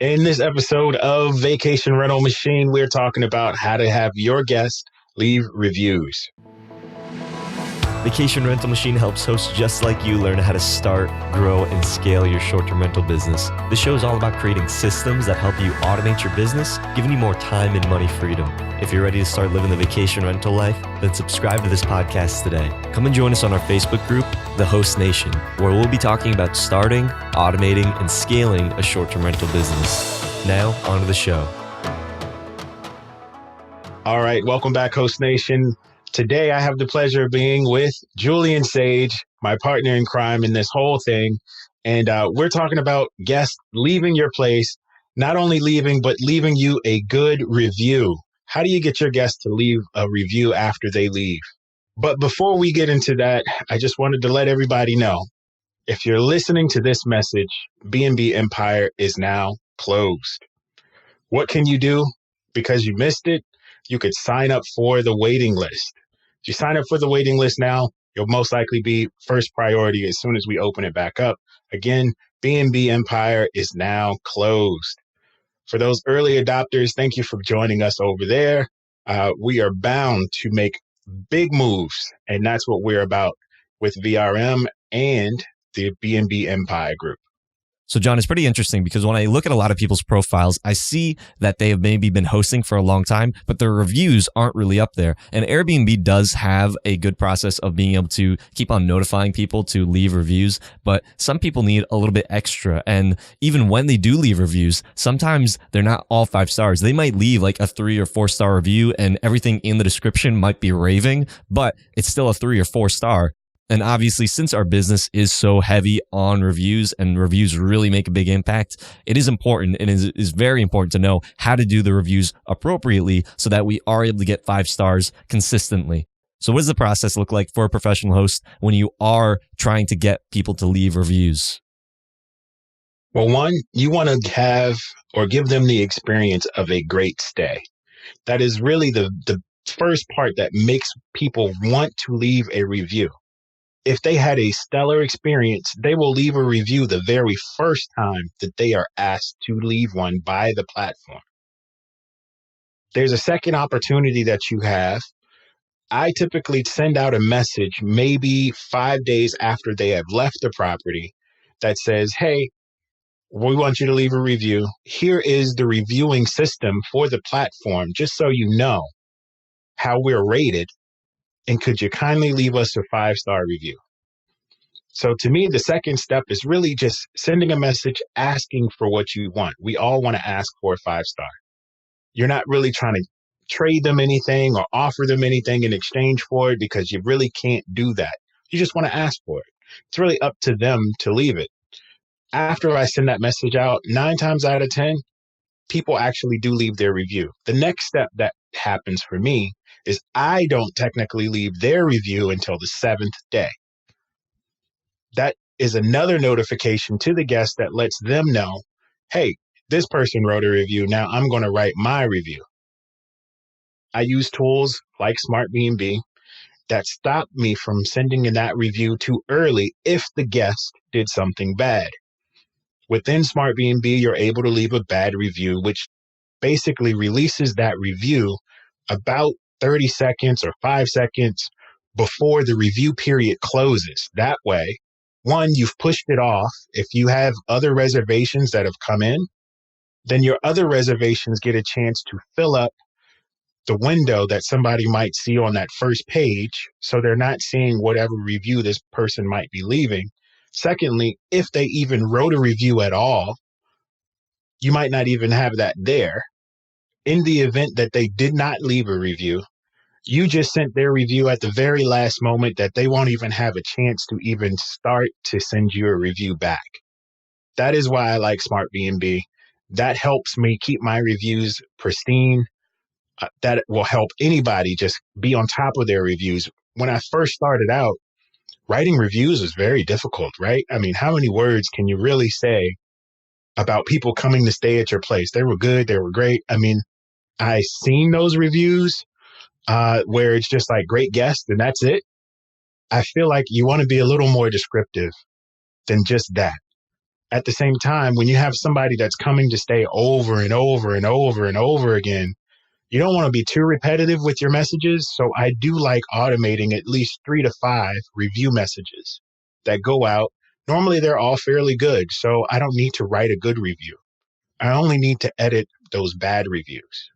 In this episode of Vacation Rental Machine, we're talking about how to have your guests leave reviews. Vacation Rental Machine helps hosts just like you learn how to start, grow, and scale your short-term rental business. This show is all about creating systems that help you automate your business, giving you more time and money freedom. If you're ready to start living the vacation rental life, then subscribe to this podcast today. Come and join us on our Facebook group, The Host Nation, where we'll be talking about starting, automating, and scaling a short-term rental business. Now, on to the show. All right, welcome back, Host Nation. Today, I have the pleasure of being with Julian Sage, my partner in crime in this whole thing. And we're talking about guests leaving your place, not only leaving, but leaving you a good review. How do you get your guests to leave a review after they leave? But before we get into that, I just wanted to let everybody know, if you're listening to this message, B&B Empire is now closed. What can you do? Because you missed it, you could sign up for the waiting list. If you sign up for the waiting list now, you'll most likely be first priority as soon as we open it back up. Again, B&B Empire is now closed. For those early adopters, thank you for joining us over there. We are bound to make big moves, and that's what we're about with VRM and the B&B Empire group. So, John, it's pretty interesting because when I look at a lot of people's profiles, I see that they have maybe been hosting for a long time, but their reviews aren't really up there. And Airbnb does have a good process of being able to keep on notifying people to leave reviews, but some people need a little bit extra. And even when they do leave reviews, sometimes they're not all 5 stars. They might leave like a 3 or 4 star review and everything in the description might be raving, but it's still a 3 or 4 star. And obviously, since our business is so heavy on reviews and reviews really make a big impact, it is important and is very important to know how to do the reviews appropriately so that we are able to get 5 stars consistently. So what does the process look like for a professional host when you are trying to get people to leave reviews? Well, one, you want to have or give them the experience of a great stay. That is really the first part that makes people want to leave a review. If they had a stellar experience, they will leave a review the very first time that they are asked to leave one by the platform. There's a second opportunity that you have. I typically send out a message maybe 5 days after they have left the property that says, hey, we want you to leave a review. Here is the reviewing system for the platform, just so you know how we're rated. And could you kindly leave us a 5-star review? So to me, the second step is really just sending a message asking for what you want. We all want to ask for a 5-star. You're not really trying to trade them anything or offer them anything in exchange for it because you really can't do that. You just want to ask for it. It's really up to them to leave it. After I send that message out, 9 times out of 10, people actually do leave their review. The next step that happens for me is I don't technically leave their review until the 7th day. That is another notification to the guest that lets them know, hey, this person wrote a review. Now I'm going to write my review. I use tools like Smart B&B that stop me from sending in that review too early if the guest did something bad. Within Smart B&B, you're able to leave a bad review, which basically releases that review about 30 seconds or 5 seconds before the review period closes. That way, one, you've pushed it off. If you have other reservations that have come in, then your other reservations get a chance to fill up the window that somebody might see on that first page, so they're not seeing whatever review this person might be leaving. Secondly, if they even wrote a review at all, you might not even have that there. In the event that they did not leave a review, you just sent their review at the very last moment that they won't even have a chance to even start to send you a review back. That is why I like Smart B&B. That helps me keep my reviews pristine. That will help anybody just be on top of their reviews. When I first started out, writing reviews was very difficult, right? I mean, how many words can you really say about people coming to stay at your place? They were good. They were great. I mean, I seen those reviews where it's just like great guest and that's it. I feel like you want to be a little more descriptive than just that. at the same time, when you have somebody that's coming to stay over and over and over and over again, you don't want to be too repetitive with your messages. So I do like automating at least 3 to 5 review messages that go out. Normally they're all fairly good, so I don't need to write a good review. I only need to edit those bad reviews.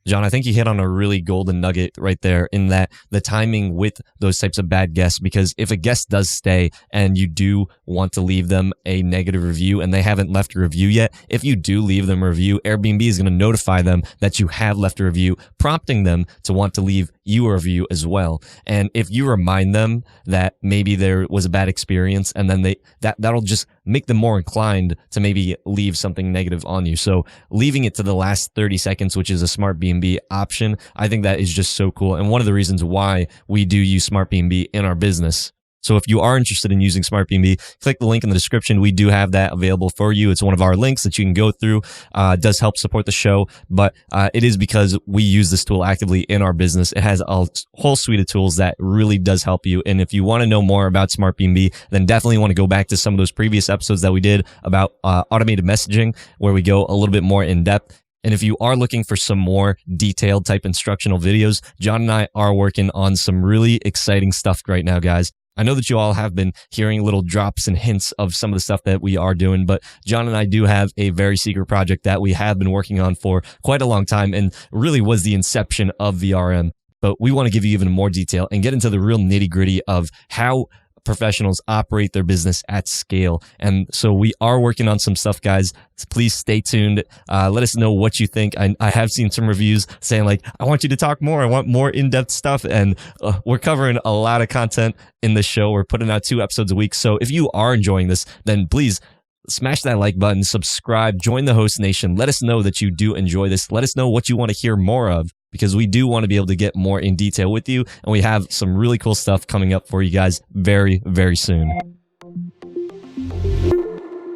John, I think you hit on a really golden nugget right there in that the timing with those types of bad guests, because if a guest does stay and you do want to leave them a negative review and they haven't left a review yet, if you do leave them a review, Airbnb is going to notify them that you have left a review, prompting them to want to leave you a review as well. And if you remind them that maybe there was a bad experience, and then that'll just make them more inclined to maybe leave something negative on you. So leaving it to the last 30 seconds, which is a smart B&B option, I think that is just so cool. And one of the reasons why we do use smart B&B in our business. So if you are interested in using Smart B&B, click the link in the description. We do have that available for you. It's one of our links that you can go through. It does help support the show, but it is because we use this tool actively in our business. It has a whole suite of tools that really does help you. And if you want to know more about Smart B&B, then definitely want to go back to some of those previous episodes that we did about automated messaging, where we go a little bit more in depth. And if you are looking for some more detailed type instructional videos, John and I are working on some really exciting stuff right now, guys. I know that you all have been hearing little drops and hints of some of the stuff that we are doing, but John and I do have a very secret project that we have been working on for quite a long time and really was the inception of VRM. But we want to give you even more detail and get into the real nitty-gritty of how professionals operate their business at scale. And so we are working on some stuff, guys. Please stay tuned. Let us know what you think. I have seen some reviews saying like, I want you to talk more. I want more in-depth stuff. And we're covering a lot of content in this show. We're putting out 2 episodes a week. So if you are enjoying this, then please smash that like button, subscribe, join the Host Nation. Let us know that you do enjoy this. Let us know what you want to hear more of, because we do want to be able to get more in detail with you. And we have some really cool stuff coming up for you guys very, very soon.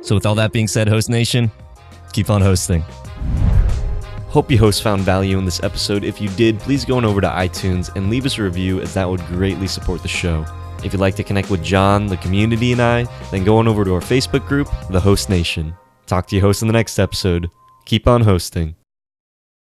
So with all that being said, Host Nation, keep on hosting. Hope you hosts found value in this episode. If you did, please go on over to iTunes and leave us a review, as that would greatly support the show. If you'd like to connect with John, the community, and I, then go on over to our Facebook group, The Host Nation. Talk to your host in the next episode. Keep on hosting.